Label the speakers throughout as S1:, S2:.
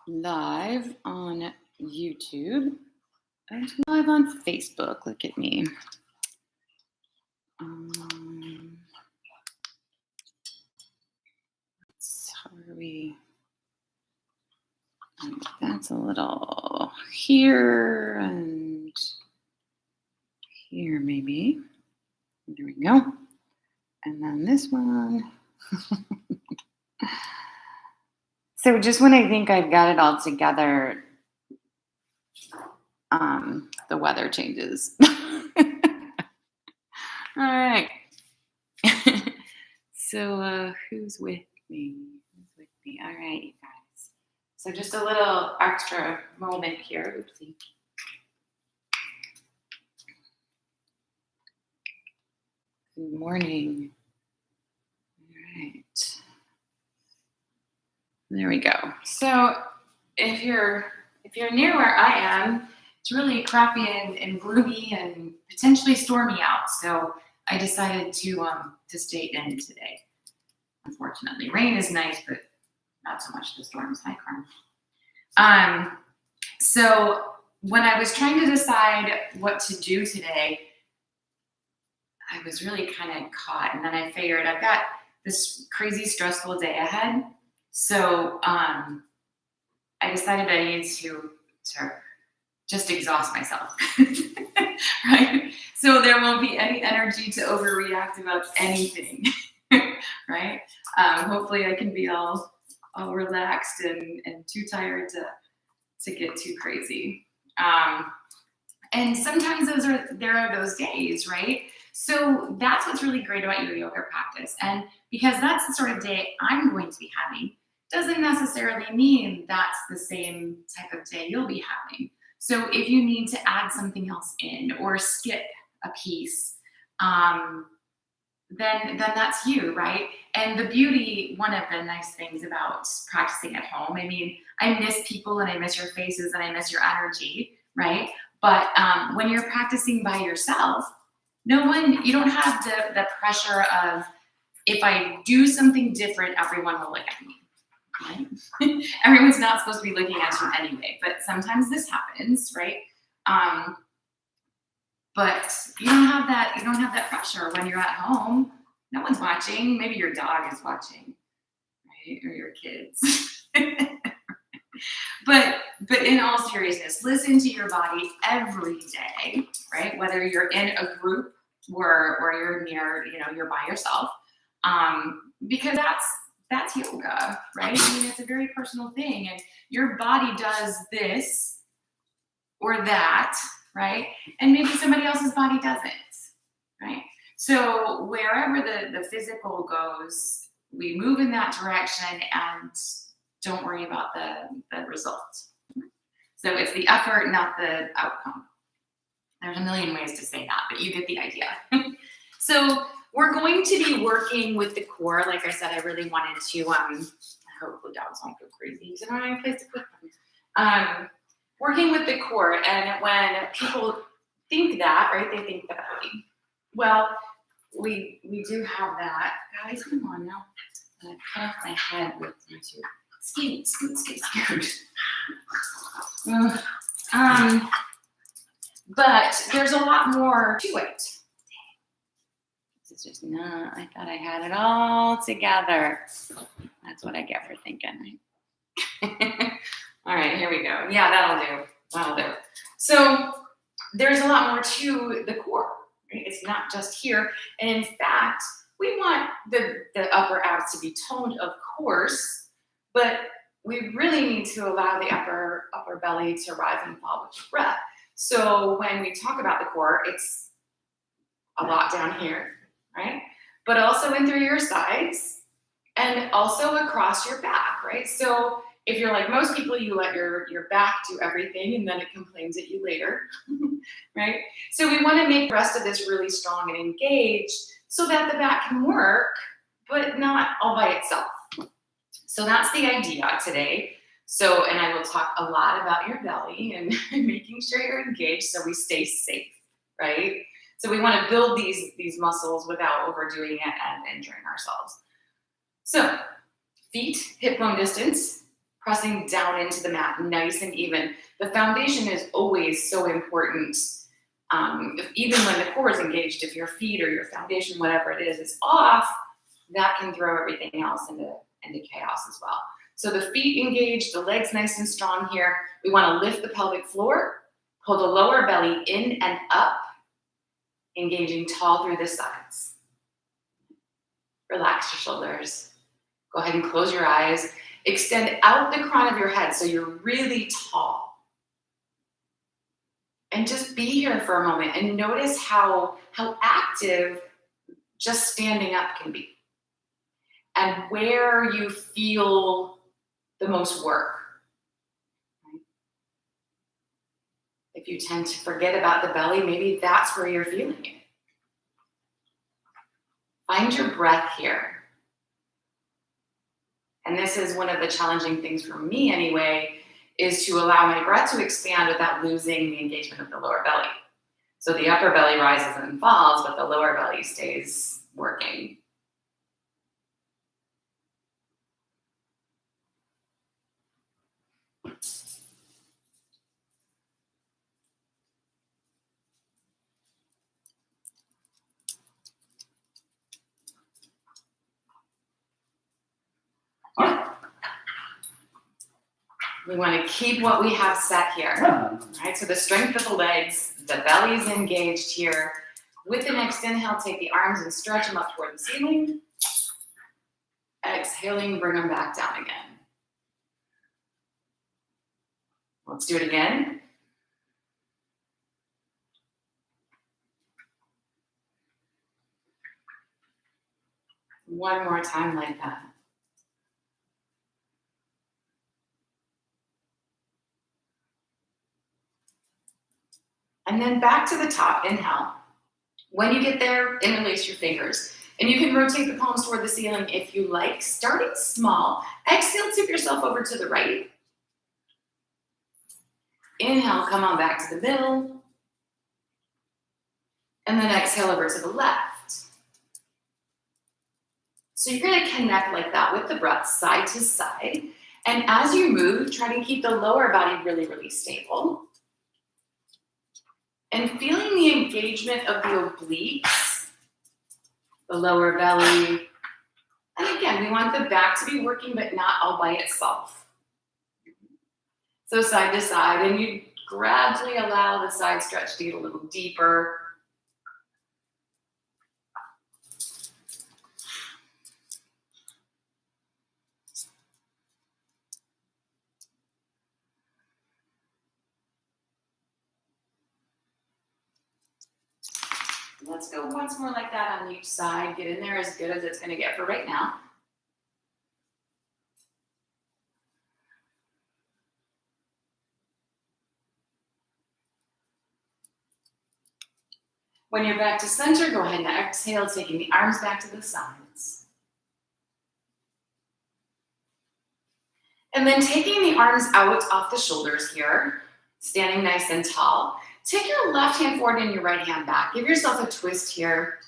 S1: live on YouTube and live on Facebook. Look at me. How are we? That's a little here and here, maybe. There we go. And then this one. So just when I think I've got it all together, the weather changes. All right. So who's with me? All right, you guys. So just a little extra moment here. Oopsie. Good morning. All right. There we go. So if you're near where I am, it's really crappy and gloomy and potentially stormy out. So I decided to stay in today. Unfortunately, rain is nice, but not so much the storms. Hi, Carmen. So when I was trying to decide what to do today, I was really kind of caught. And then I figured I've got this crazy stressful day ahead. So I decided I needed to just exhaust myself, right? So there won't be any energy to overreact about anything, right? Hopefully I can be all relaxed and too tired to get too crazy. And sometimes there are those days, right? So that's what's really great about your yoga practice. And because that's the sort of day I'm going to be having, doesn't necessarily mean that's the same type of day you'll be having. So if you need to add something else in or skip a piece, then that's you, right? And the beauty, one of the nice things about practicing at home, I mean, I miss people and I miss your faces and I miss your energy, right? But when you're practicing by yourself, you don't have the pressure of, if I do something different, everyone will look at me. Right? Everyone's not supposed to be looking at you anyway, but sometimes this happens, right? But you don't have that pressure when you're at home. No one's watching. Maybe your dog is watching, right? Or your kids. But in all seriousness, listen to your body every day, right? Whether you're in a group or you're near, you're by yourself, because that's yoga, right? I mean, it's a very personal thing, and your body does this or that, right? And maybe somebody else's body doesn't, right? So wherever the physical goes, we move in that direction and don't worry about the result. So it's the effort, not the outcome. There's a million ways to say that, but you get the idea. So we're going to be working with the core. Like I said, I really wanted to, I hope the dogs won't go crazy because I don't have any place to put them. Working with the core, and when people think that, right, they think the belly. Well, we do have that. Guys, come on now. I cut off my head with YouTube. Scoot. But there's a lot more to it. It's just not, I thought I had it all together. That's what I get for thinking. All right, here we go. Yeah, that'll do. So there's a lot more to the core. Right? It's not just here. And in fact, we want the upper abs to be toned, of course, but we really need to allow the upper belly to rise and fall with the breath. So when we talk about the core, it's a lot down here, right? But also in through your sides and also across your back, right? So if you're like most people, you let your back do everything and then it complains at you later, right? So we want to make the rest of this really strong and engaged so that the back can work, but not all by itself. So that's the idea today. So, and I will talk a lot about your belly and making sure you're engaged so we stay safe, right? So we want to build these muscles without overdoing it and injuring ourselves. So feet hip bone distance, pressing down into the mat, nice and even. The foundation is always so important. Even when the core is engaged, if your feet or your foundation, whatever it is off, that can throw everything else into chaos as well. So the feet engaged, the legs nice and strong here. We want to lift the pelvic floor, pull the lower belly in and up, engaging tall through the sides. Relax your shoulders. Go ahead and close your eyes. Extend out the crown of your head so you're really tall. And just be here for a moment and notice how active just standing up can be. And where you feel the most work. Right? If you tend to forget about the belly, maybe that's where you're feeling it. Find your breath here. And this is one of the challenging things for me anyway, is to allow my breath to expand without losing the engagement of the lower belly. So the upper belly rises and falls, but the lower belly stays working. We want to keep what we have set here, right? So the strength of the legs, the belly's engaged here. With the next inhale, take the arms and stretch them up toward the ceiling. Exhaling, bring them back down again. Let's do it again. One more time like that. And then back to the top, inhale. When you get there, interlace your fingers. And you can rotate the palms toward the ceiling if you like, starting small. Exhale, tip yourself over to the right. Inhale, come on back to the middle. And then exhale over to the left. So you're going to connect like that with the breath, side to side. And as you move, try to keep the lower body really, really stable. And feeling the engagement of the obliques, the lower belly. And again, we want the back to be working, but not all by itself. So side to side, and you gradually allow the side stretch to get a little deeper. Let's go once more like that on each side. Get in there as good as it's going to get for right now. When you're back to center, go ahead and exhale, taking the arms back to the sides. And then taking the arms out off the shoulders here, standing nice and tall. Take your left hand forward and your right hand back. Give yourself a twist here.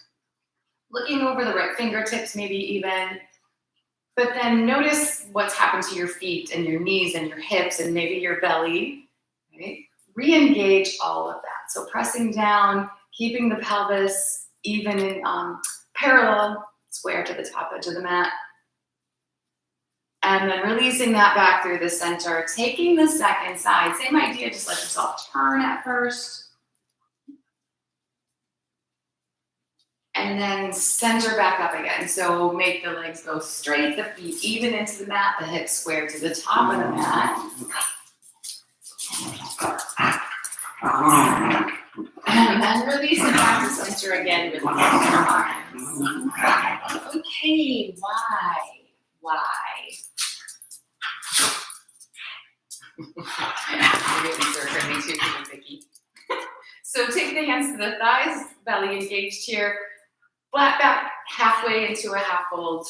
S1: Looking over the right fingertips, maybe even. But then notice what's happened to your feet and your knees and your hips and maybe your belly. Right? Re-engage all of that. So pressing down, keeping the pelvis even in parallel, square to the top edge of the mat. And then releasing that back through the center, taking the second side. Same idea, just let yourself turn at first. And then center back up again. So make the legs go straight, the feet even into the mat, the hips square to the top of the mat. And then release it back to center again with the arms. Okay, why? Me too, Vicky. So take the hands to the thighs, belly engaged here, flat back halfway into a half fold,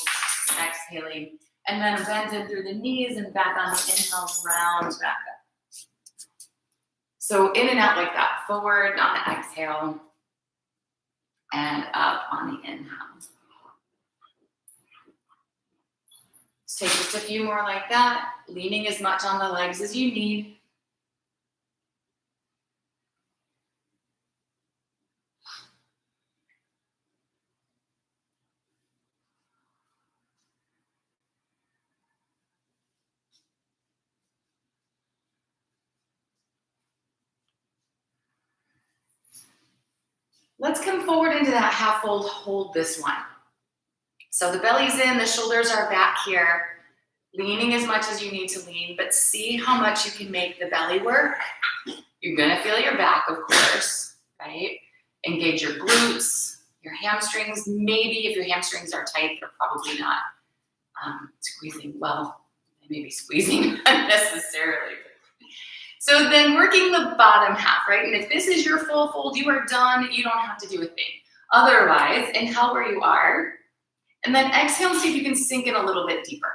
S1: exhaling, and then bend in through the knees and back on the inhale, round back up. So in and out like that, forward on the exhale, and up on the inhale. Let's take just a few more like that, leaning as much on the legs as you need. Let's come forward into that half fold, hold this one. So the belly's in, the shoulders are back here, leaning as much as you need to lean, but see how much you can make the belly work. You're gonna feel your back, of course, right? Engage your glutes, your hamstrings. Maybe if your hamstrings are tight, they're probably not squeezing well, maybe squeezing unnecessarily. So then working the bottom half, right? And if this is your full fold, you are done. You don't have to do a thing. Otherwise, inhale where you are, and then exhale and see if you can sink in a little bit deeper.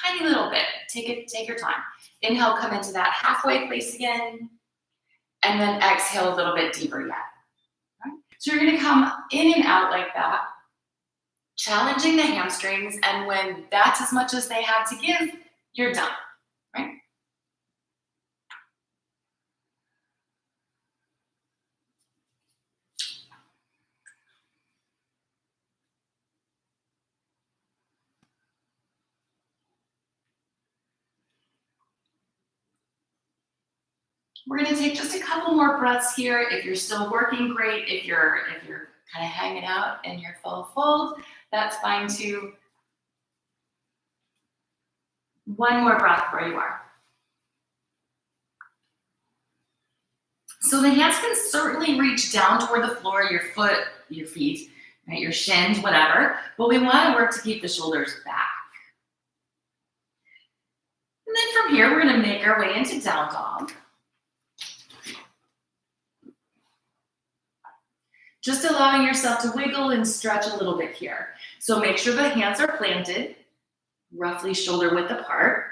S1: Tiny little bit. Take your time. Inhale, come into that halfway place again, and then exhale a little bit deeper yet. Right? So you're gonna come in and out like that, challenging the hamstrings, and when that's as much as they have to give, you're done, right? We're gonna take just a couple more breaths here. If you're still working, great. If you're kind of hanging out in your full fold, that's fine too. One more breath where you are. So the hands can certainly reach down toward the floor, your foot, your feet, right, your shins, whatever, but we wanna work to keep the shoulders back. And then from here, we're gonna make our way into down dog. Just allowing yourself to wiggle and stretch a little bit here. So make sure the hands are planted, roughly shoulder width apart.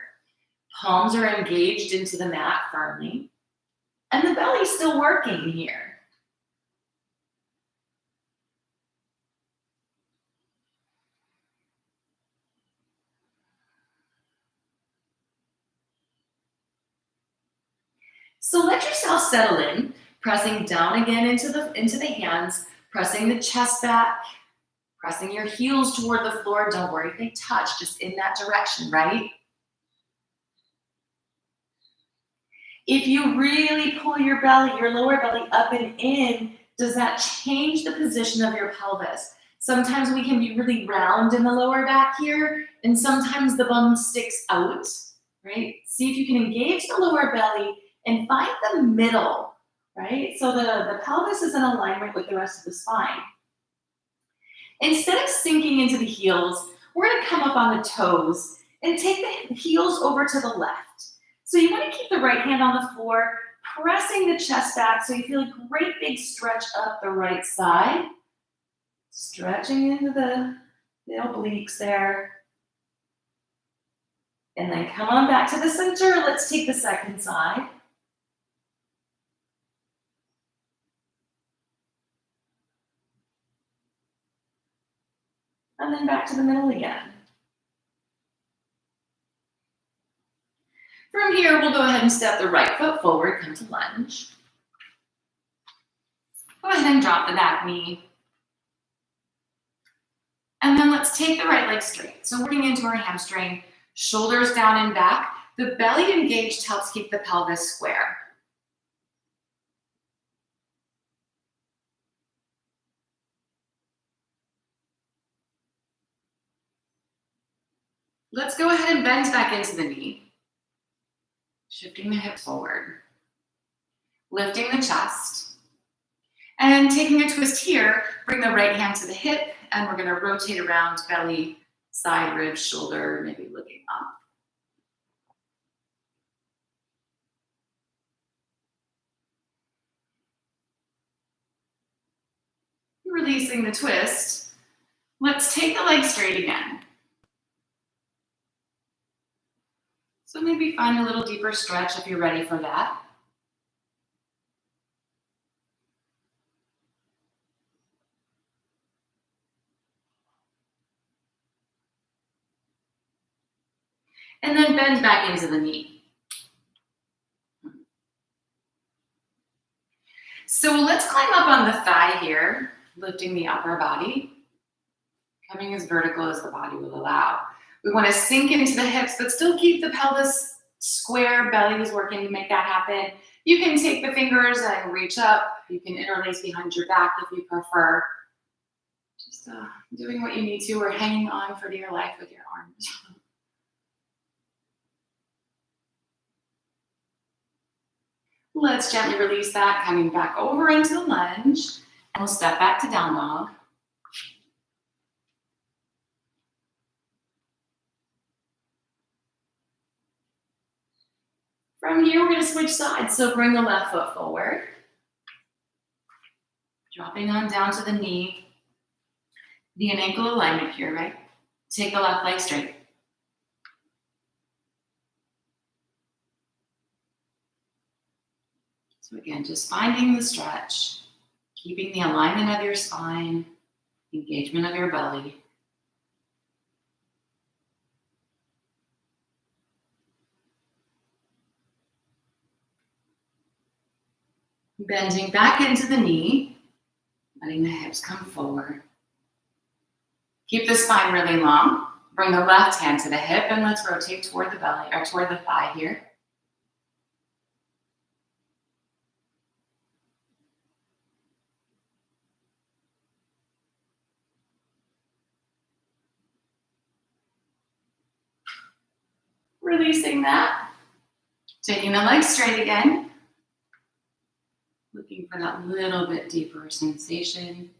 S1: Palms are engaged into the mat firmly. And the belly's still working here. So let yourself settle in, pressing down again into the hands, pressing the chest back, pressing your heels toward the floor. Don't worry if they touch, just in that direction, right? If you really pull your belly, your lower belly up and in, does that change the position of your pelvis? Sometimes we can be really round in the lower back here, and sometimes the bum sticks out, right? See if you can engage the lower belly and find the middle, right? So the pelvis is in alignment with the rest of the spine. Instead of sinking into the heels, we're gonna come up on the toes and take the heels over to the left. So you wanna keep the right hand on the floor, pressing the chest back so you feel a great big stretch up the right side. Stretching into the obliques there. And then come on back to the center. Let's take the second side. And then back to the middle again. From here, we'll go ahead and step the right foot forward, come to lunge. Go ahead and drop the back knee. And then let's take the right leg straight. So working into our hamstring, shoulders down and back. The belly engaged helps keep the pelvis square. Let's go ahead and bend back into the knee. Shifting the hips forward. Lifting the chest. And taking a twist here, bring the right hand to the hip, and we're gonna rotate around belly, side, ribs, shoulder, maybe looking up. Releasing the twist. Let's take the leg straight again. So maybe find a little deeper stretch if you're ready for that. And then bend back into the knee. So let's climb up on the thigh here, lifting the upper body, coming as vertical as the body will allow. We want to sink into the hips, but still keep the pelvis square. Belly is working to make that happen. You can take the fingers and reach up. You can interlace behind your back if you prefer. Just doing what you need to, or hanging on for dear life with your arms. Let's gently release that, coming back over into the lunge. And we'll step back to down dog. From here, we're going to switch sides. So bring the left foot forward. Dropping on down to the knee. Knee and ankle alignment here, right? Take the left leg straight. So again, just finding the stretch, keeping the alignment of your spine, engagement of your belly. Bending back into the knee, letting the hips come forward. Keep the spine really long. Bring the left hand to the hip and let's rotate toward the belly, or toward the thigh here. Releasing that. Taking the legs straight again. Looking for that little bit deeper sensation.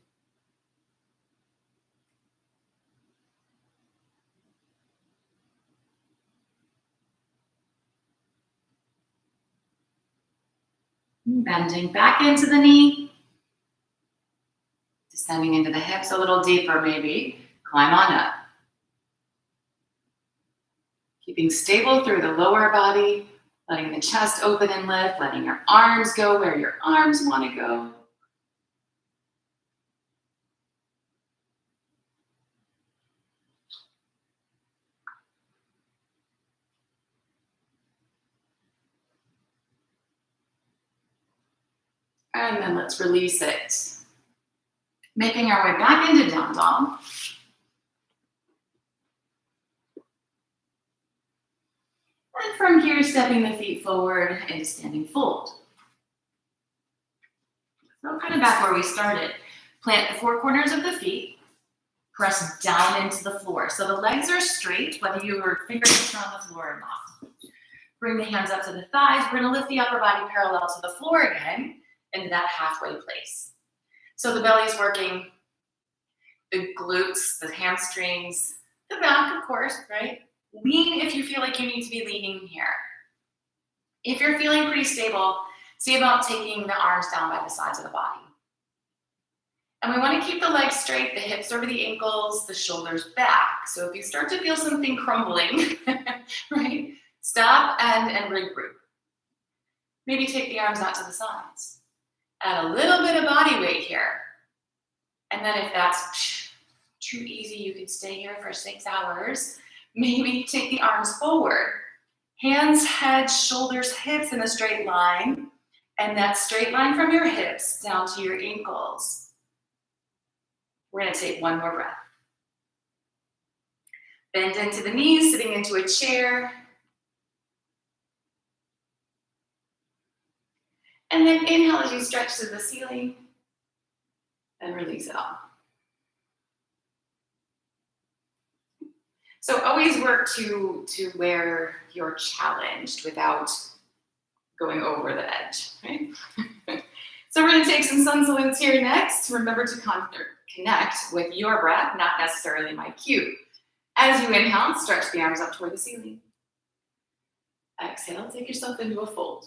S1: Bending back into the knee. Descending into the hips a little deeper maybe. Climb on up. Keeping stable through the lower body. Letting the chest open and lift, letting your arms go where your arms want to go. And then let's release it. Making our way back into down dog. And from here, stepping the feet forward into standing fold. So kind of back where we started. Plant the four corners of the feet. Press down into the floor. So the legs are straight, whether your fingertips are on the floor or not. Bring the hands up to the thighs. We're going to lift the upper body parallel to the floor again into that halfway place. So the belly's working, the glutes, the hamstrings, the back, of course, right? Lean if you feel like you need to be leaning here. If you're feeling pretty stable, see about taking the arms down by the sides of the body. And we want to keep the legs straight, the hips over the ankles, the shoulders back. So if you start to feel something crumbling, right, stop and regroup. Maybe take the arms out to the sides. Add a little bit of body weight here. And then if that's too easy, you could stay here for 6 hours. Maybe take the arms forward. Hands, head, shoulders, hips in a straight line. And that straight line from your hips down to your ankles. We're going to take one more breath. Bend into the knees, sitting into a chair. And then inhale as you stretch to the ceiling. And release it all. So always work to where you're challenged without going over the edge, right? So we're going to take some sun salutes here next. Remember to connect with your breath, not necessarily my cue. As you inhale, stretch the arms up toward the ceiling. Exhale, take yourself into a fold.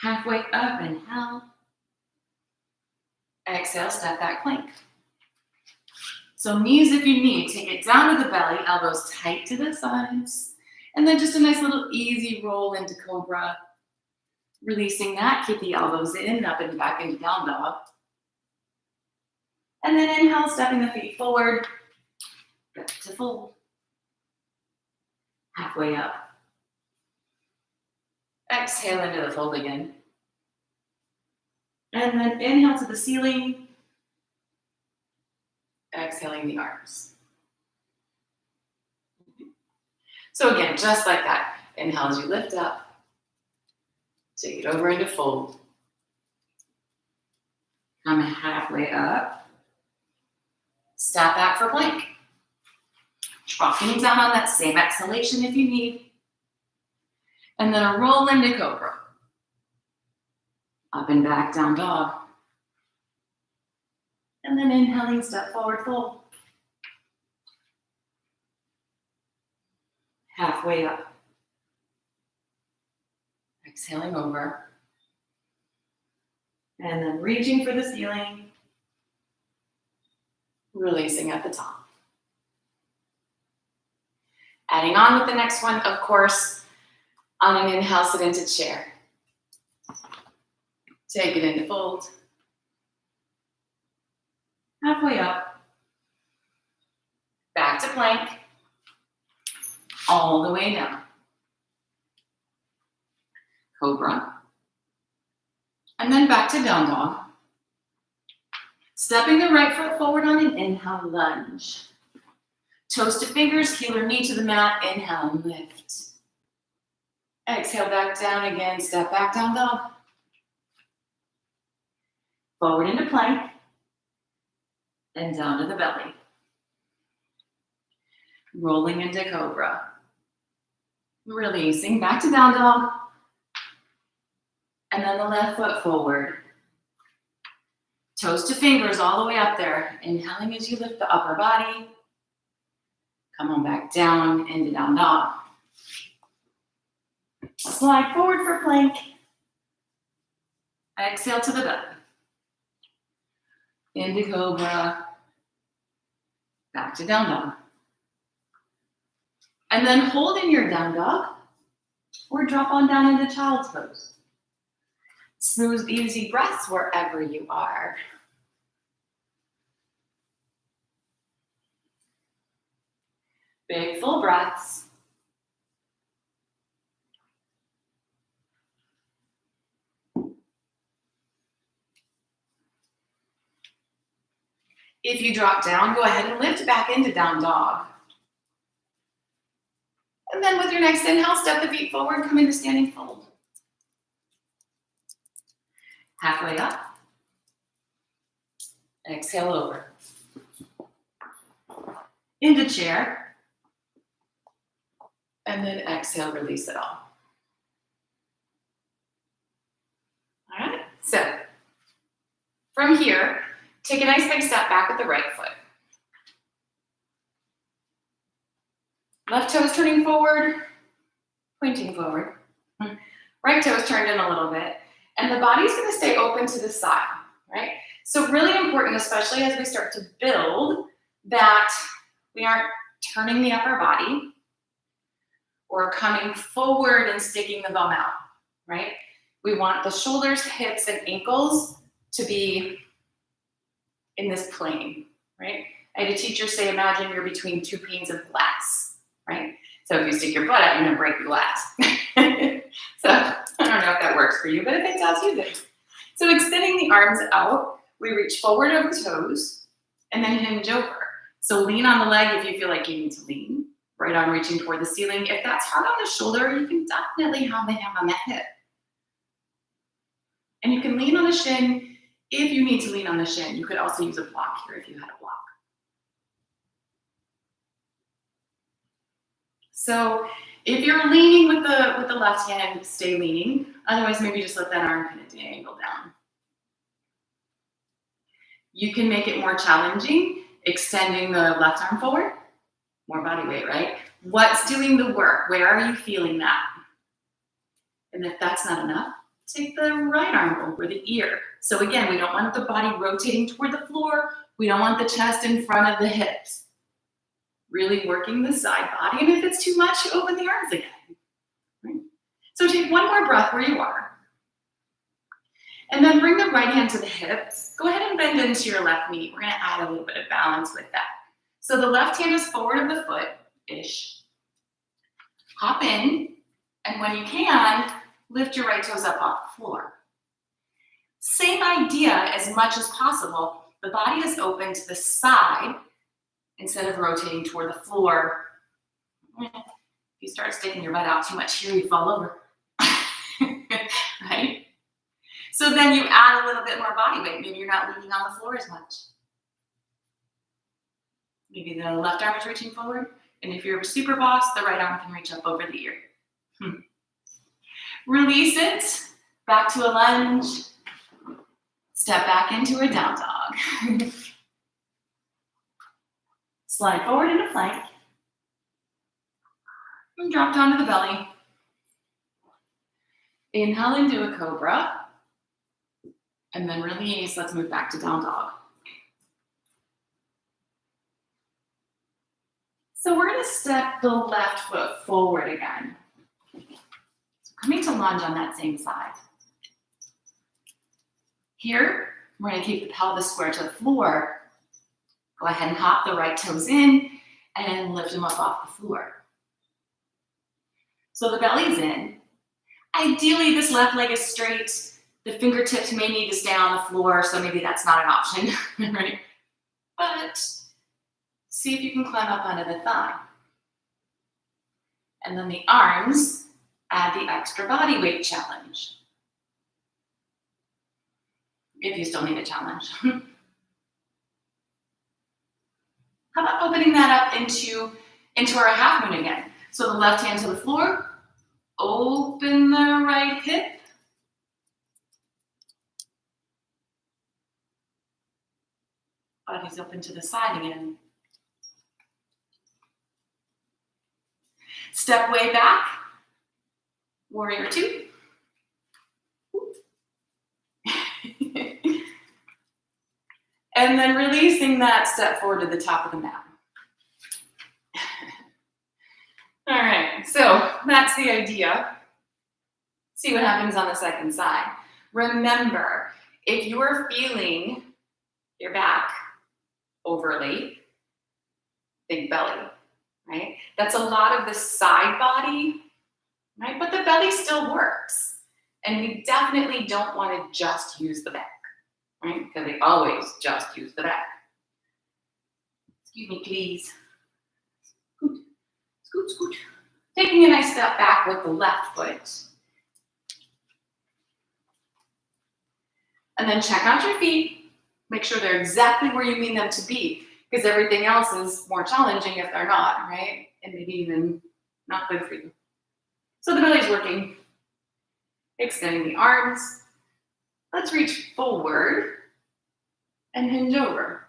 S1: Halfway up, inhale. Exhale, step back plank. So knees if you need, take it down to the belly, elbows tight to the sides, and then just a nice little easy roll into cobra. Releasing that, keep the elbows in, up and back into down dog. And then inhale, stepping the feet forward, back to fold. halfway up. Exhale into the fold again. And then inhale to the ceiling. Exhaling the arms. So again, just like that. Inhale as you lift up. Take it over into fold. Come halfway up. Step back for plank. Dropping down on that same exhalation if you need. And then a roll into cobra. Up and back, down dog. And then inhaling, step forward, fold. Halfway up. Exhaling over. And then reaching for the ceiling. Releasing at the top. Adding on with the next one, of course, on an inhale, sit into chair. Take it into fold. Halfway up. Back to plank. All the way down. Cobra. And then back to down dog. Stepping the right foot forward on an inhale, lunge. Toes to fingers, heel or knee to the mat. Inhale, lift. Exhale, back down again. Step back, down dog. Forward into plank. And down to the belly. Rolling into cobra. Releasing, back to down dog. And then the left foot forward. Toes to fingers all the way up there. Inhaling as you lift the upper body. Come on back down into down dog. Slide forward for plank. Exhale to the belly. Into cobra. Back to down dog. And then hold in your down dog or drop on down into child's pose. Smooth, easy breaths wherever you are. Big, full breaths. If you drop down, go ahead and lift back into down dog. And then with your next inhale, step the feet forward, come into standing fold. Halfway up. Exhale over. Into chair. And then exhale, release it all. All right, so from here, take a nice big step back with the right foot. Left toe is turning forward, pointing forward. Right toe is turned in a little bit. And the body's gonna stay open to the side, right? So really important, especially as we start to build, that we aren't turning the upper body or coming forward and sticking the bum out, right? We want the shoulders, hips, and ankles to be in this plane, right? I had a teacher say, imagine you're between two panes of glass, right? So if you stick your butt out, you're gonna break the glass. So I don't know if that works for you, but if it does, you do. So extending the arms out, we reach forward over toes and then hinge over. So lean on the leg if you feel like you need to lean. Right arm reaching toward the ceiling. If that's hard on the shoulder, you can definitely have the hand on the hip. And you can lean on the shin if you need to lean on the shin. You could also use a block here if you had a block. So if you're leaning with the left hand, stay leaning. Otherwise, maybe just let that arm kind of dangle down. You can make it more challenging, extending the left arm forward. More body weight, right? What's doing the work? Where are you feeling that? And if that's not enough, take the right arm over the ear. So again, we don't want the body rotating toward the floor. We don't want the chest in front of the hips. Really working the side body. And if it's too much, you open the arms again. Right? So take one more breath where you are. And then bring the right hand to the hips. Go ahead and bend into your left knee. We're gonna add a little bit of balance with that. So the left hand is forward of the foot-ish. Hop in, and when you can, lift your right toes up off the floor. Same idea as much as possible. The body is open to the side instead of rotating toward the floor. If you start sticking your butt out too much here, you fall over. Right? So then you add a little bit more body weight. Maybe you're not leaning on the floor as much. Maybe the left arm is reaching forward. And if you're a super boss, the right arm can reach up over the ear. Release it. Back to a lunge. Step back into a down dog. Slide forward into plank. And drop down to the belly. Inhale into a cobra. And then release. Let's move back to down dog. So we're going to step the left foot forward again. So coming to lunge on that same side. Here, we're going to keep the pelvis square to the floor. Go ahead and hop the right toes in and lift them up off the floor. So the belly's in. Ideally, this left leg is straight. The fingertips may need to stay on the floor, so maybe that's not an option, right? But see if you can climb up onto the thigh. And then the arms, add the extra body weight challenge. If you still need a challenge. How about opening that up into our half moon again? So the left hand to the floor, open the right hip. Body's open to the side again. Step way back, warrior two. And then releasing that, step forward to the top of the mat. All right, so that's the idea. See what happens on the second side. Remember, if you're feeling your back overly, big belly, right? That's a lot of the side body, right? But the belly still works. And we definitely don't want to just use the back, right? Because they always just use the back. Excuse me, please. Scoot, scoot, scoot. Taking a nice step back with the left foot. And then check out your feet. Make sure they're exactly where you mean them to be, because everything else is more challenging if they're not, right? And maybe even not good for you. So the belly's working. Extending the arms. Let's reach forward and hinge over.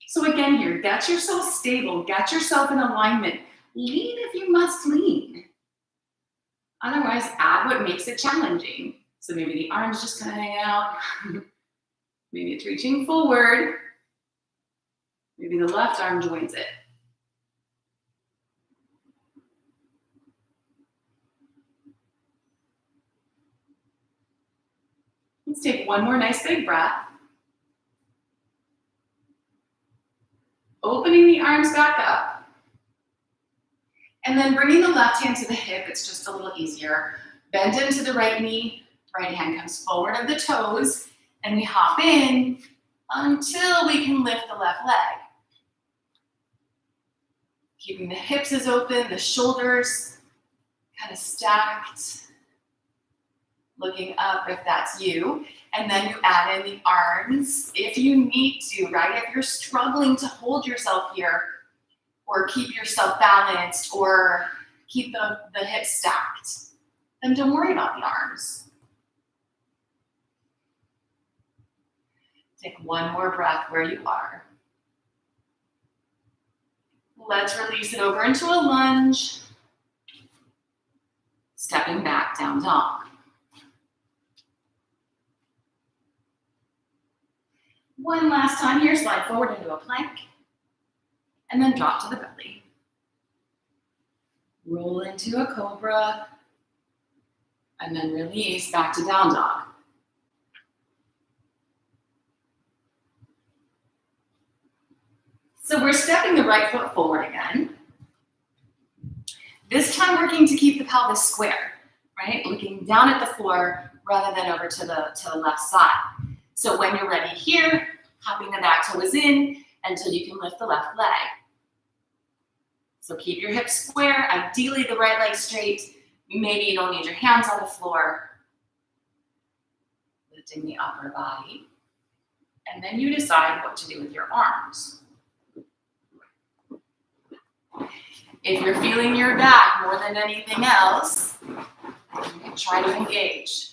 S1: So again here, get yourself stable, get yourself in alignment. Lean if you must lean. Otherwise, add what makes it challenging. So maybe the arms just kind of hang out. Maybe it's reaching forward. Maybe the left arm joins it. Let's take one more nice big breath. Opening the arms back up. And then bringing the left hand to the hip. It's just a little easier. Bend into the right knee. Right hand comes forward of the toes. And we hop in until we can lift the left leg. Keeping the hips as open, the shoulders kind of stacked. Looking up if that's you. And then you add in the arms if you need to, right? If you're struggling to hold yourself here or keep yourself balanced or keep the hips stacked, then don't worry about the arms. Take one more breath where you are. Let's release it over into a lunge. Stepping back, down dog. One last time here, slide forward into a plank. And then drop to the belly. Roll into a cobra. And then release back to down dog. So we're stepping the right foot forward again. This time working to keep the pelvis square, right? Looking down at the floor rather than over to the left side. So when you're ready here, hopping the back toes in until you can lift the left leg. So keep your hips square, ideally the right leg straight. Maybe you don't need your hands on the floor. Lifting the upper body. And then you decide what to do with your arms. If you're feeling your back more than anything else, you can try to engage.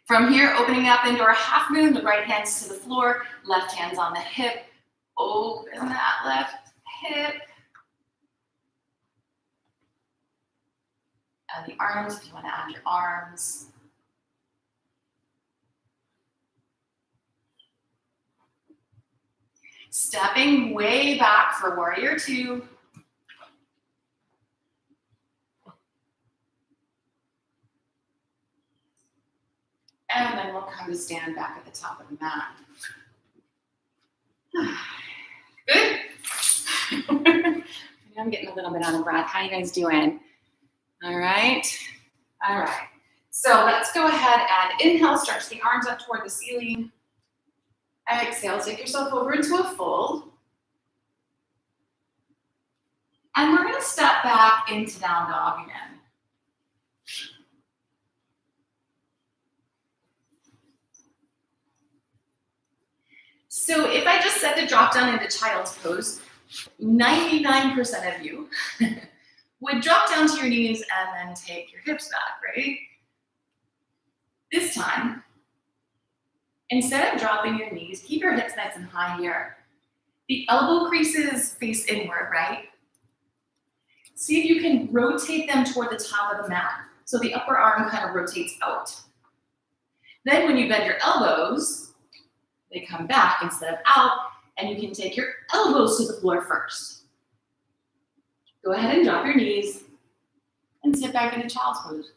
S1: From here, opening up into our half moon, the right hand's to the floor, left hand's on the hip. Open that left hip. And the arms, if you want to add your arms. Stepping way back for warrior two. And then we'll come to stand back at the top of the mat. Good? I'm getting a little bit out of breath. How you guys doing? All right. All right. So let's go ahead and inhale, stretch the arms up toward the ceiling. Exhale, take yourself over into a fold. And we're going to step back into down dog again. So if I just said to drop down into child's pose, 99% of you would drop down to your knees and then take your hips back, right? This time, instead of dropping your knees, keep your hips nice and high here. The elbow creases face inward, right? See if you can rotate them toward the top of the mat. So the upper arm kind of rotates out. Then when you bend your elbows, they come back instead of out, and you can take your elbows to the floor first. Go ahead and drop your knees and sit back into child's pose.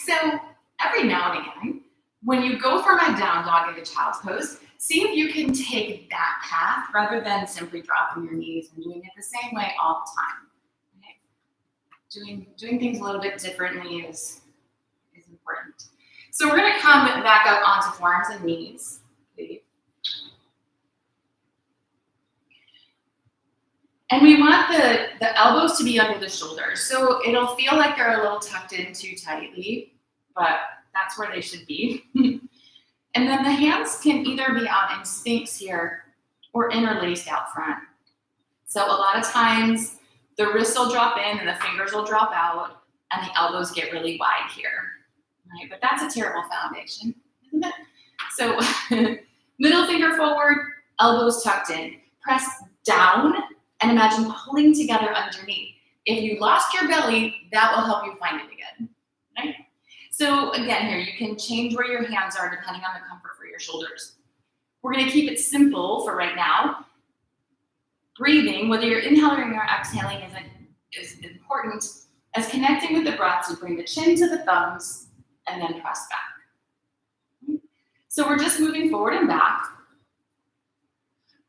S1: So every now and again, when you go from a down dog into child's pose, see if you can take that path rather than simply dropping your knees and doing it the same way all the time. Okay? Doing things a little bit differently is important. So we're going to come back up onto forearms and knees. Please. And we want the elbows to be under the shoulders. So it'll feel like they're a little tucked in too tightly, but that's where they should be. And then the hands can either be out in sphinx here or interlaced out front. So a lot of times the wrists will drop in and the fingers will drop out and the elbows get really wide here. Right? But that's a terrible foundation, isn't it? So middle finger forward, elbows tucked in. Press down and imagine pulling together underneath. If you lost your belly, that will help you find it again. Right? So again, here, you can change where your hands are depending on the comfort for your shoulders. We're going to keep it simple for right now. Breathing, whether you're inhaling or exhaling, is important, as connecting with the breath. So bring the chin to the thumbs and then press back. So we're just moving forward and back,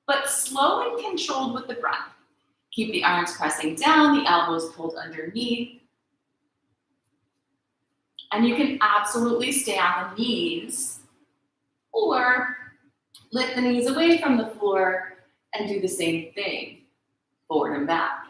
S1: but slow and controlled with the breath. Keep the arms pressing down, the elbows pulled underneath. And you can absolutely stay on the knees or lift the knees away from the floor and do the same thing, forward and back.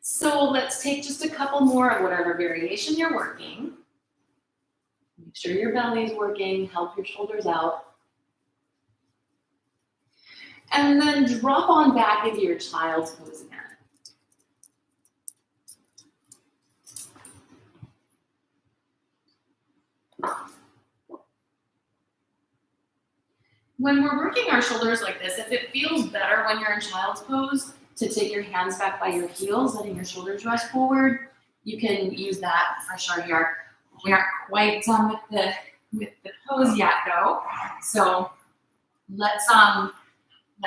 S1: So let's take just a couple more of whatever variation you're working. Make sure your belly is working, help your shoulders out. And then drop on back into your child's pose again. When we're working our shoulders like this, if it feels better when you're in child's pose, to take your hands back by your heels, letting your shoulders rest forward. You can use that for sure here. We aren't quite done with the pose yet though. So let's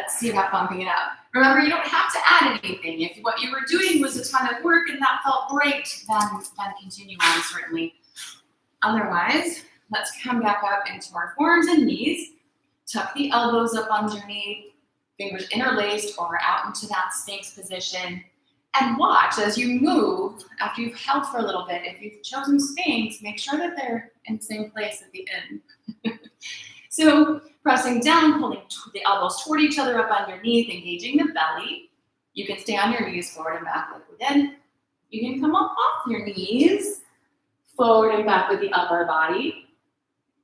S1: see about bumping it up. Remember, you don't have to add anything. If what you were doing was a ton of work and that felt great, then continue on certainly. Otherwise, let's come back up into our forearms and knees. Tuck the elbows up underneath, fingers interlaced or out into that Sphinx position. And watch as you move, after you've held for a little bit, if you've chosen Sphinx, make sure that they're in the same place at the end. So pressing down, pulling the elbows toward each other up underneath, engaging the belly. You can stay on your knees, forward and back, liquid in. You can come up off your knees, forward and back with the upper body,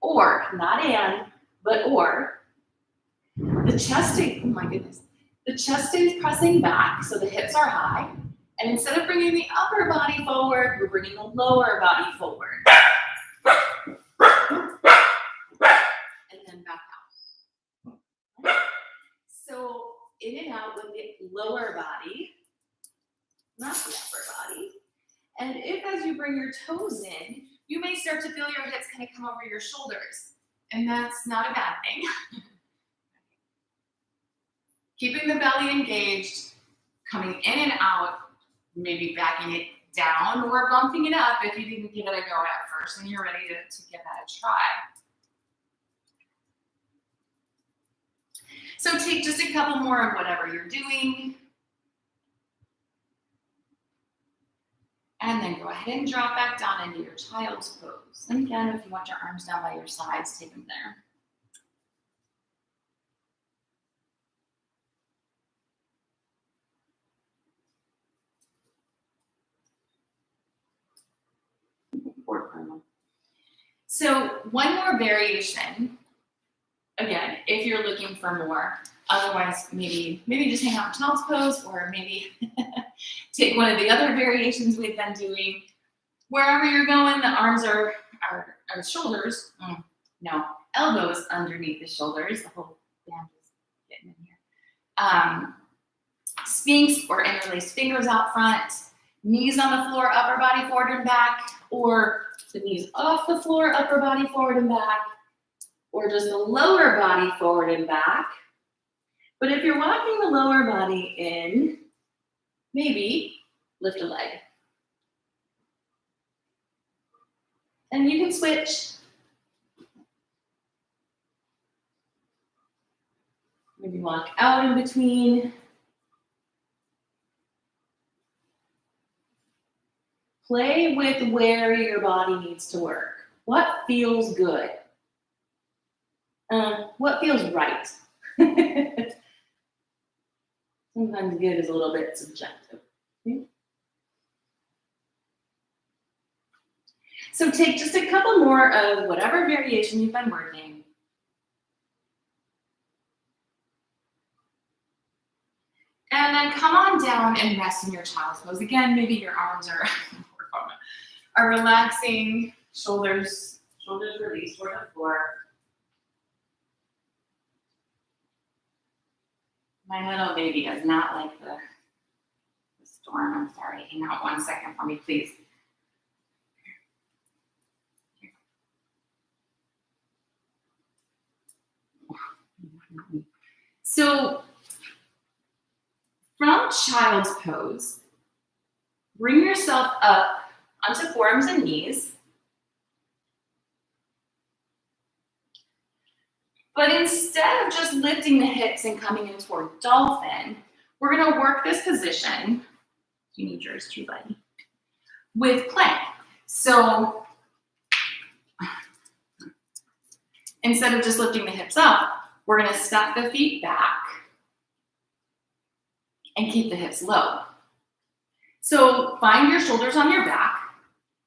S1: or, not and, but or. The chest is, oh my goodness. The chest is pressing back, so the hips are high. And instead of bringing the upper body forward, we're bringing the lower body forward. And then back out. So in and out with the lower body, not the upper body. And if as you bring your toes in, you may start to feel your hips kind of come over your shoulders. And that's not a bad thing. Keeping the belly engaged, coming in and out, maybe backing it down or bumping it up if you didn't give it a go at first and you're ready to give that a try. So take just a couple more of whatever you're doing. And then go ahead and drop back down into your child's pose. And again, if you want your arms down by your sides, take them there. So one more variation, again, if you're looking for more. Otherwise, maybe just hang out in child's pose, or maybe take one of the other variations we've been doing. Wherever you're going, the arms are shoulders. No, elbows underneath the shoulders. The whole band is getting in here. Sphinx or interlaced fingers out front. Knees on the floor, upper body forward and back, or the knees off the floor, upper body forward and back, or just the lower body forward and back. But if you're walking the lower body in, maybe lift a leg. And you can switch. Maybe walk out in between. Play with where your body needs to work. What feels good? What feels right? Sometimes good is a little bit subjective. So take just a couple more of whatever variation you've been working. And then come on down and rest in your child's pose. Again, maybe your arms are relaxing, shoulders released toward the floor. My little baby does not like the storm. I'm sorry. Hang out 1 second for me, please. So from child's pose, bring yourself up onto forearms and knees. But instead of just lifting the hips and coming in toward dolphin, we're going to work this position. You need yours too, buddy. With plank. So instead of just lifting the hips up, we're going to step the feet back and keep the hips low. So find your shoulders on your back,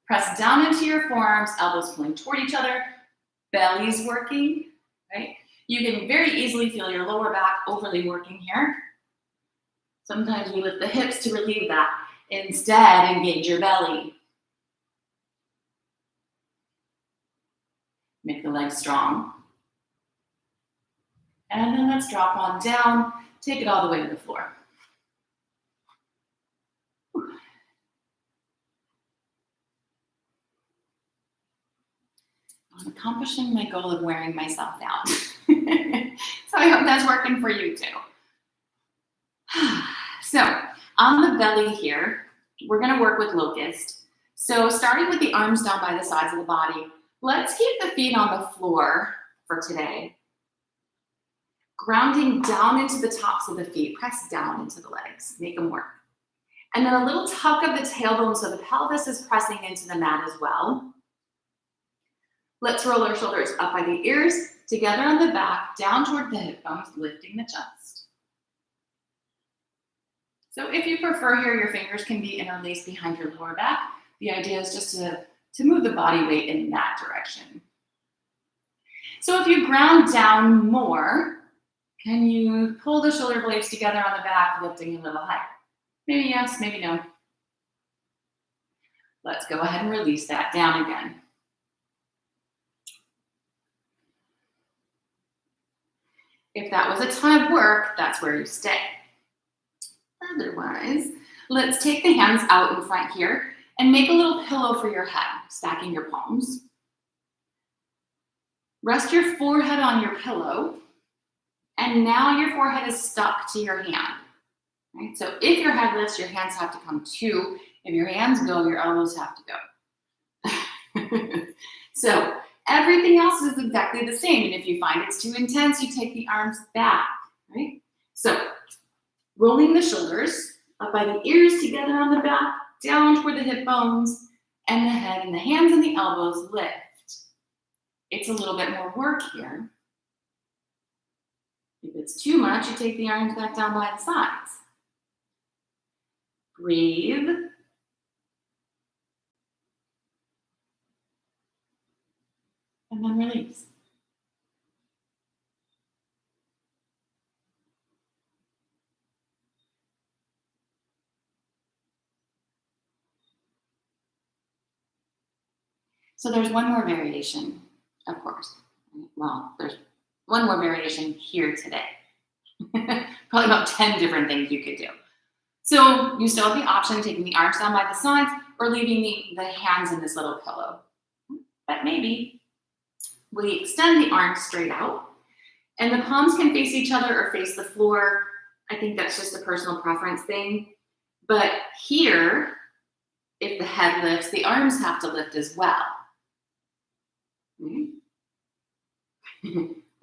S1: press down into your forearms, elbows pulling toward each other, belly's working, right? You can very easily feel your lower back overly working here. Sometimes we lift the hips to relieve that. Instead, engage your belly. Make the legs strong. And then let's drop on down, take it all the way to the floor. I'm accomplishing my goal of wearing myself down. So I hope that's working for you too. So on the belly here, we're going to work with locust. So starting with the arms down by the sides of the body, let's keep the feet on the floor for today. Grounding down into the tops of the feet, press down into the legs, make them work. And then a little tuck of the tailbone so the pelvis is pressing into the mat as well. Let's roll our shoulders up by the ears, together on the back, down toward the hip bones, lifting the chest. So if you prefer here, your fingers can be interlaced behind your lower back. The idea is just to move the body weight in that direction. So if you ground down more, can you pull the shoulder blades together on the back, lifting a little higher? Maybe yes, maybe no. Let's go ahead and release that down again. If that was a ton of work, that's where you stay. Otherwise, let's take the hands out in front here and make a little pillow for your head, stacking your palms. Rest your forehead on your pillow, and now your forehead is stuck to your hand. Right? So if your head lifts, your hands have to come too. If your hands go, your elbows have to go. So everything else is exactly the same. And if you find it's too intense, you take the arms back, right? So rolling the shoulders up by the ears together on the back, down toward the hip bones, and the head and the hands and the elbows lift. It's a little bit more work here. If it's too much, you take the arms back down by the sides. Breathe. And then release. So there's one more variation, of course. Well, there's one more variation here today. Probably about 10 different things you could do. So you still have the option of taking the arms down by the sides or leaving the hands in this little pillow. But maybe we extend the arms straight out and the palms can face each other or face the floor. I think that's just a personal preference thing. But here, if the head lifts, the arms have to lift as well.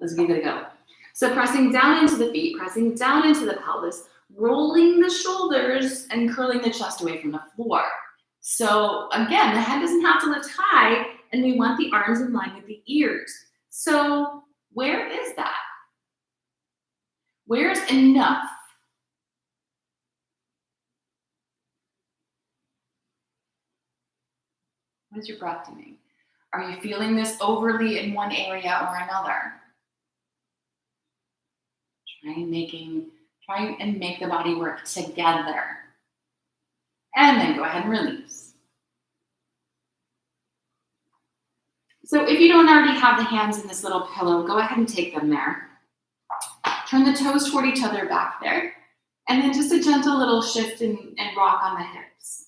S1: Let's give it a go. So pressing down into the feet, pressing down into the pelvis, rolling the shoulders and curling the chest away from the floor. So again, the head doesn't have to lift high and we want the arms in line with the ears. So where is that? Where's enough? What is your breath doing? Are you feeling this overly in one area or another? Try and make the body work together. And then go ahead and release. So if you don't already have the hands in this little pillow, go ahead and take them there. Turn the toes toward each other back there. And then just a gentle little shift and rock on the hips.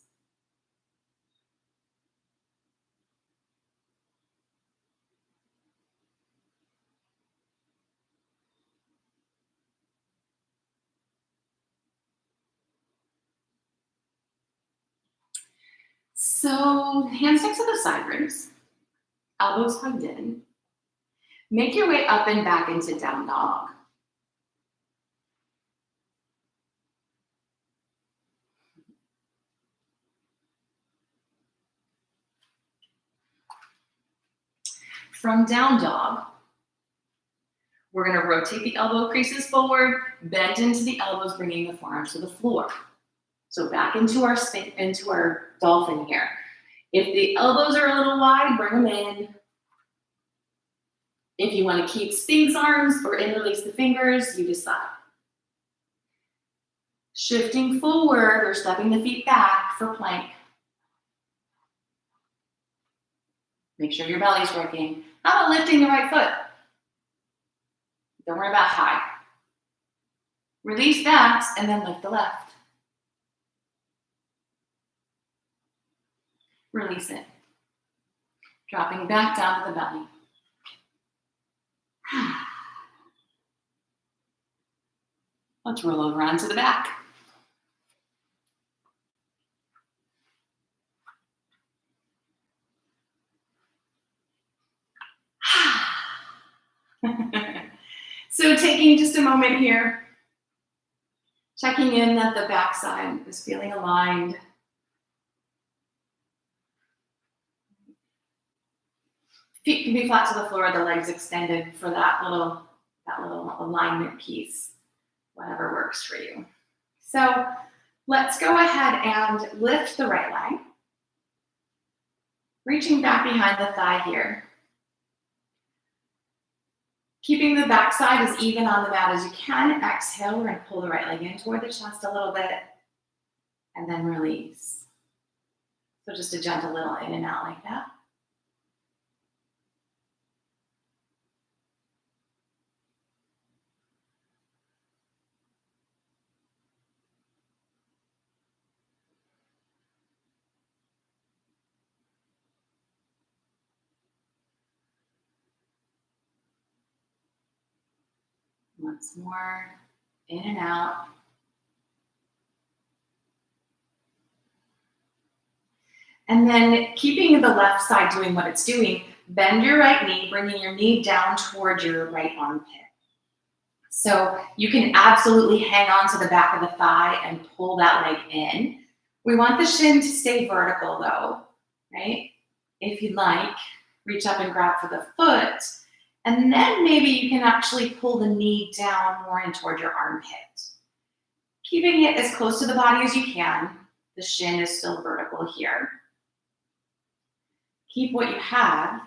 S1: So hands next to the side ribs, elbows hugged in. Make your way up and back into down dog. From down dog, we're going to rotate the elbow creases forward, bend into the elbows, bringing the forearms to the floor. So back into our dolphin here. If the elbows are a little wide, bring them in. If you want to keep Sphinx arms or interlace the fingers, you decide. Shifting forward or stepping the feet back for plank. Make sure your belly's working. How about lifting the right foot? Don't worry about high. Release that and then lift the left. Release it. Dropping back down to the belly. Let's roll over onto the back. So taking just a moment here, checking in that the backside is feeling aligned. Feet can be flat to the floor, the legs extended for that little alignment piece, whatever works for you. So let's go ahead and lift the right leg, reaching back behind the thigh here. Keeping the backside as even on the mat as you can. Exhale, we're going to pull the right leg in toward the chest a little bit, and then release. So just a gentle little in and out like that. Once more, in and out. And then keeping the left side doing what it's doing, bend your right knee, bringing your knee down toward your right armpit. So you can absolutely hang on to the back of the thigh and pull that leg in. We want the shin to stay vertical though, right? If you'd like, reach up and grab for the foot. And then maybe you can actually pull the knee down more in toward your armpit. Keeping it as close to the body as you can. The shin is still vertical here. Keep what you have.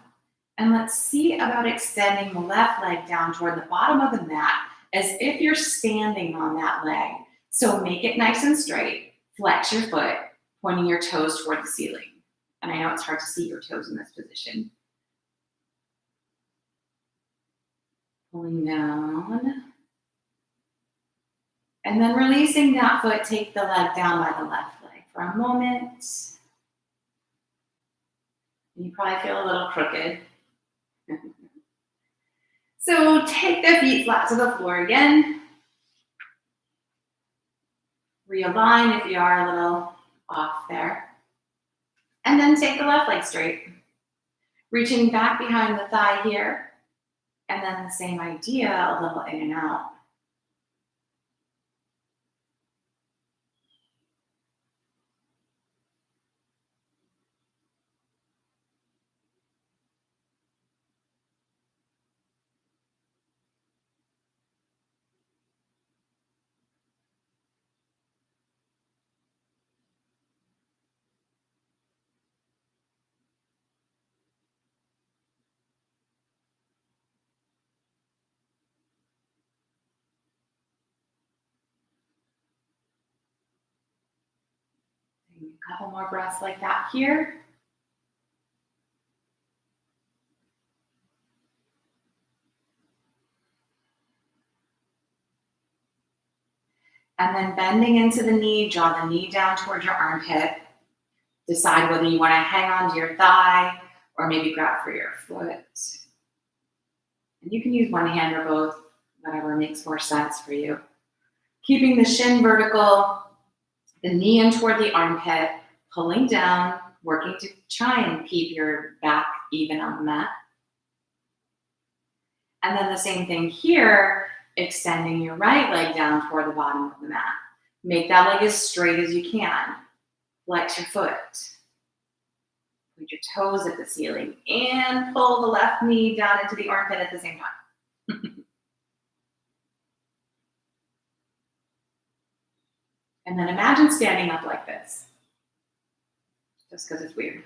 S1: And let's see about extending the left leg down toward the bottom of the mat as if you're standing on that leg. So make it nice and straight. Flex your foot, pointing your toes toward the ceiling. And I know it's hard to see your toes in this position. Pulling down. And then releasing that foot, take the leg down by the left leg for a moment. You probably feel a little crooked. So take the feet flat to the floor again. Realign if you are a little off there. And then take the left leg straight. Reaching back behind the thigh here. And then the same idea, a little in and out. A couple more breaths like that here. And then bending into the knee, draw the knee down towards your armpit. Decide whether you want to hang on to your thigh or maybe grab for your foot. And you can use one hand or both, whatever makes more sense for you. Keeping the shin vertical, the knee in toward the armpit, pulling down, working to try and keep your back even on the mat. And then the same thing here, extending your right leg down toward the bottom of the mat. Make that leg as straight as you can. Flex your foot. Put your toes at the ceiling and pull the left knee down into the armpit at the same time. And then imagine standing up like this. Just because it's weird.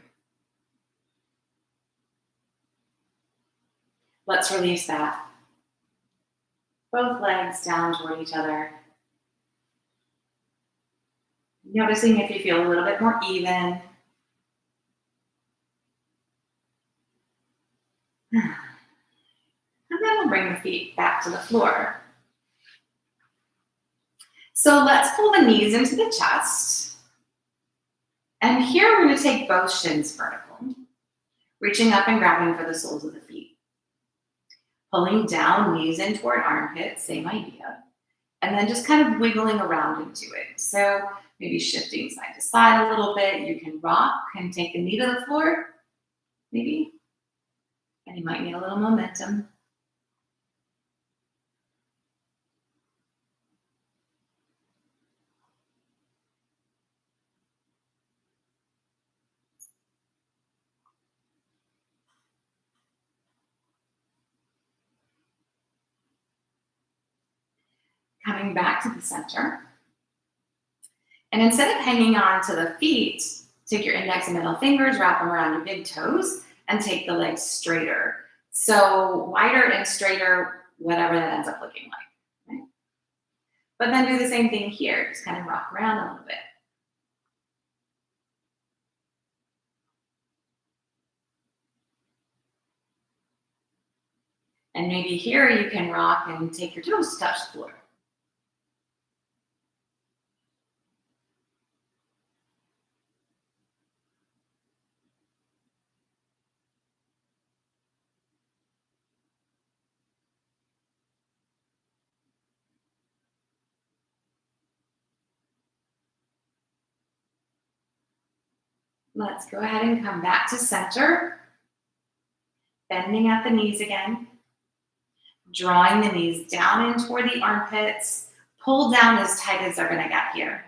S1: Let's release that. Both legs down toward each other. Noticing if you feel a little bit more even. And then we'll bring the feet back to the floor. So let's pull the knees into the chest. And here we're going to take both shins vertical. Reaching up and grabbing for the soles of the feet. Pulling down, knees in toward armpits, same idea. And then just kind of wiggling around into it. So maybe shifting side to side a little bit. You can rock and take the knee to the floor, maybe. And you might need a little momentum. Coming back to the center. And instead of hanging on to the feet, take your index and middle fingers, wrap them around your big toes, and take the legs straighter. So wider and straighter, whatever that ends up looking like. Right? But then do the same thing here. Just kind of rock around a little bit. And maybe here you can rock and take your toes to touch the floor. Let's go ahead and come back to center. Bending at the knees again. Drawing the knees down in toward the armpits. Pull down as tight as they're going to get here.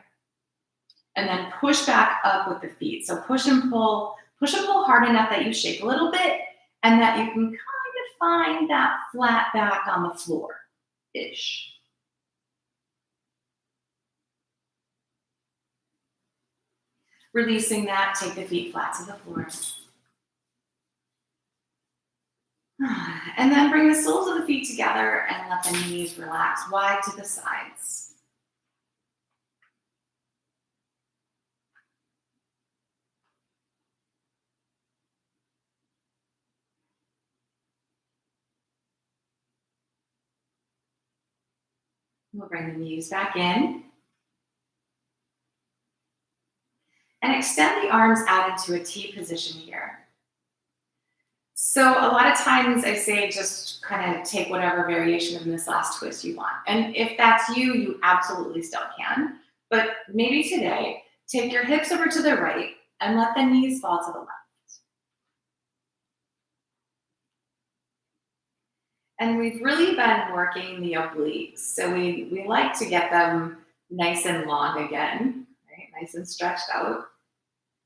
S1: And then push back up with the feet. So push and pull hard enough that you shake a little bit and that you can kind of find that flat back on the floor-ish. Releasing that, take the feet flat to the floor. And then bring the soles of the feet together and let the knees relax wide to the sides. We'll bring the knees back in. And extend the arms out into a T position here. So a lot of times I say just kind of take whatever variation of this last twist you want. And if that's you, you absolutely still can. But maybe today, take your hips over to the right and let the knees fall to the left. And we've really been working the obliques. So we like to get them nice and long again, right? Nice and stretched out.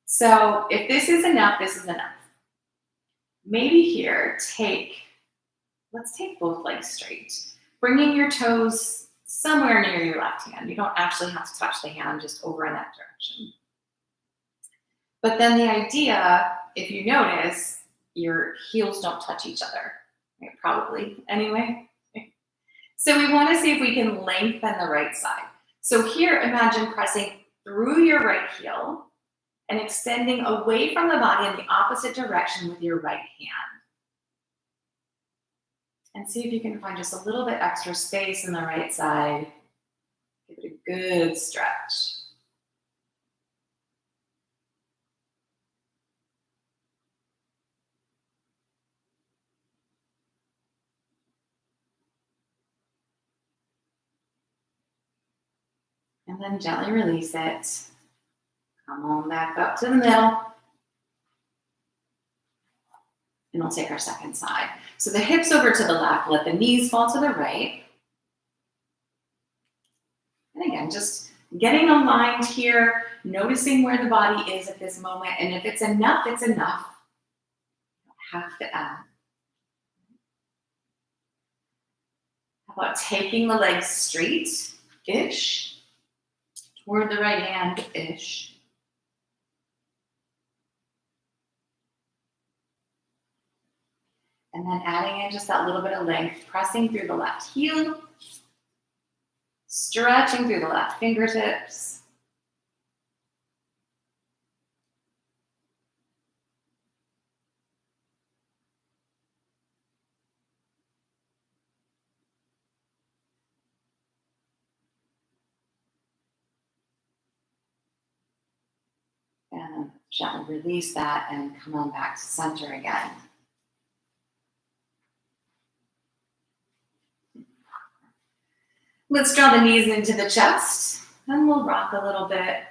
S1: So if this is enough, this is enough. Maybe here, let's take both legs straight. Bringing your toes somewhere near your left hand. You don't actually have to touch the hand, just over in that direction. But then the idea, if you notice, your heels don't touch each other, right? Probably, anyway. So we want to see if we can lengthen the right side. So here, imagine pressing through your right heel and extending away from the body in the opposite direction with your right hand. And see if you can find just a little bit extra space in the right side. Give it a good stretch. And then gently release it. Come on back up to the middle. And we'll take our second side. So the hips over to the left, let the knees fall to the right. And again, just getting aligned here, noticing where the body is at this moment. And if it's enough, it's enough. You don't have to add. How about taking the legs straight-ish, toward the right hand-ish. And then adding in just that little bit of length, pressing through the left heel, stretching through the left fingertips. And gently release that and come on back to center again. Let's draw the knees into the chest, and we'll rock a little bit.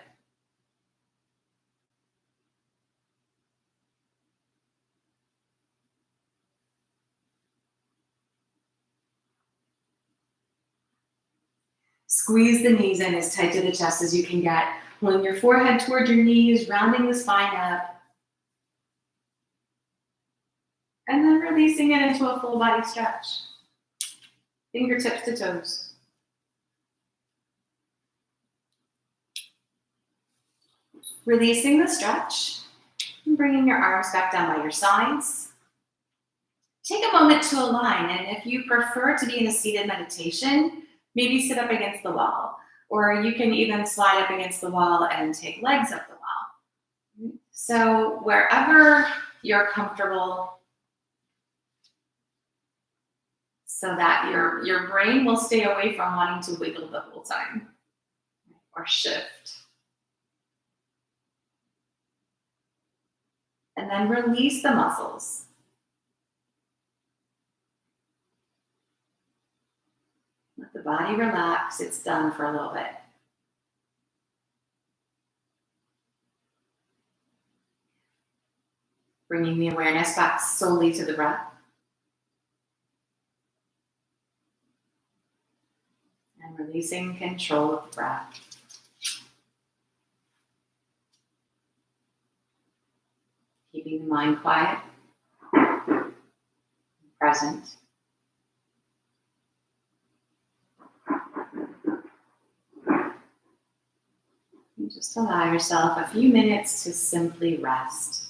S1: Squeeze the knees in as tight to the chest as you can get. Pulling your forehead toward your knees, rounding the spine up. And then releasing it into a full body stretch. Fingertips to toes. Releasing the stretch. And bringing your arms back down by your sides. Take a moment to align, and if you prefer to be in a seated meditation, maybe sit up against the wall, or you can even slide up against the wall and take legs up the wall. So wherever you're comfortable, so that your brain will stay away from wanting to wiggle the whole time or shift. And then release the muscles. Let the body relax. It's done for a little bit. Bringing the awareness back solely to the breath. And releasing control of the breath. Keeping the mind quiet, present. And just allow yourself a few minutes to simply rest.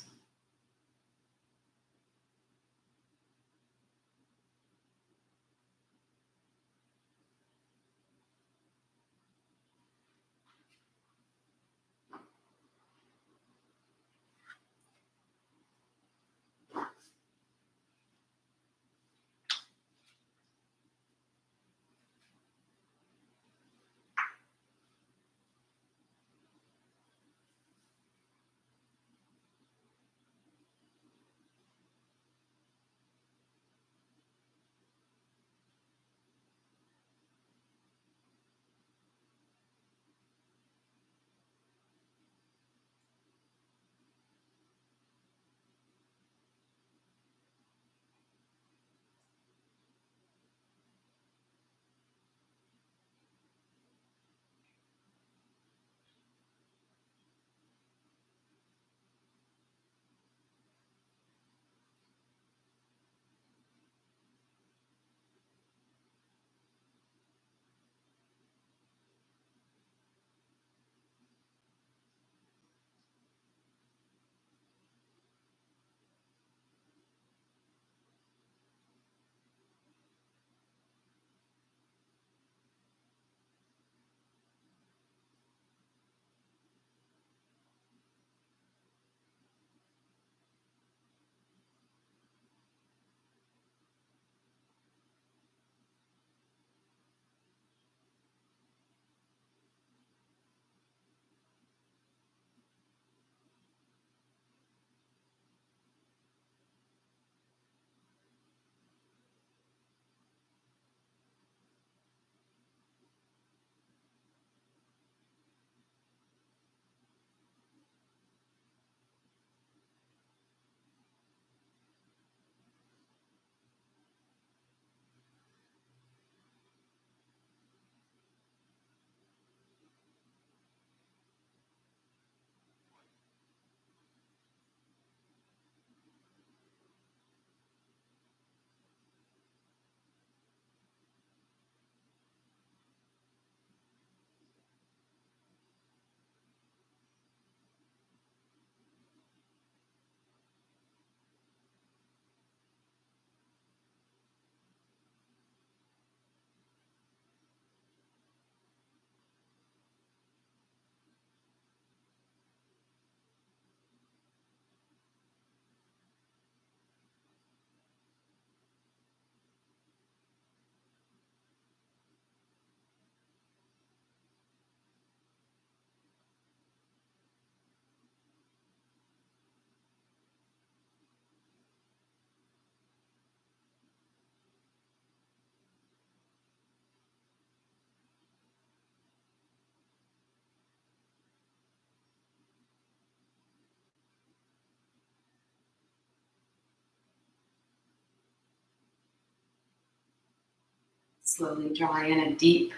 S1: Slowly draw in a deep,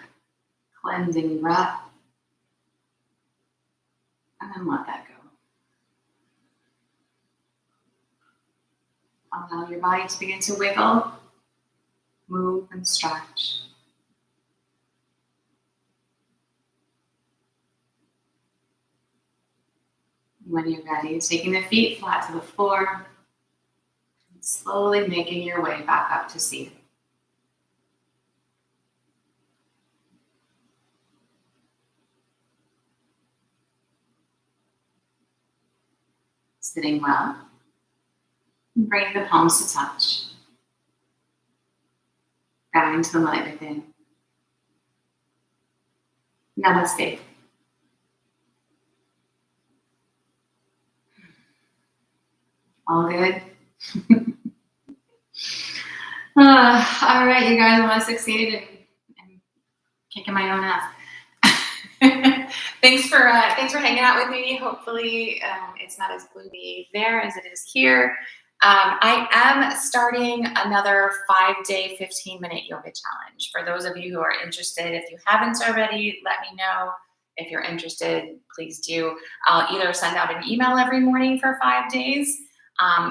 S1: cleansing breath, and then let that go. Allow your body to begin to wiggle, move, and stretch. When you're ready, taking the feet flat to the floor, and slowly making your way back up to seated. Sitting well, bring the palms to touch. Bowing to the light within. Namaste. All good? All right, you guys, well, I succeeded in kicking my own ass. Thanks for hanging out with me. Hopefully, it's not as gloomy there as it is here. I am starting another 5-day, 15-minute yoga challenge. For those of you who are interested, if you haven't already, let me know. If you're interested, please do. I'll either send out an email every morning for 5 days,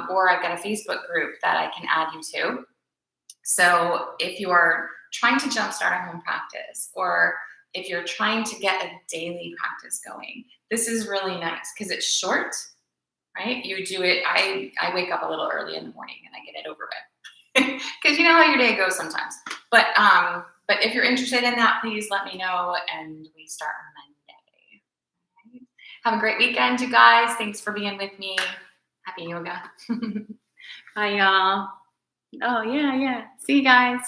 S1: or I've got a Facebook group that I can add you to. So if you are trying to jumpstart a home practice, or if you're trying to get a daily practice going, this is really nice because it's short, right? You do it. I wake up a little early in the morning and I get it over with because you know how your day goes sometimes. But if you're interested in that, please let me know and we start on Monday. Right? Have a great weekend, you guys. Thanks for being with me. Happy yoga. Bye, y'all. Oh, yeah. See you guys.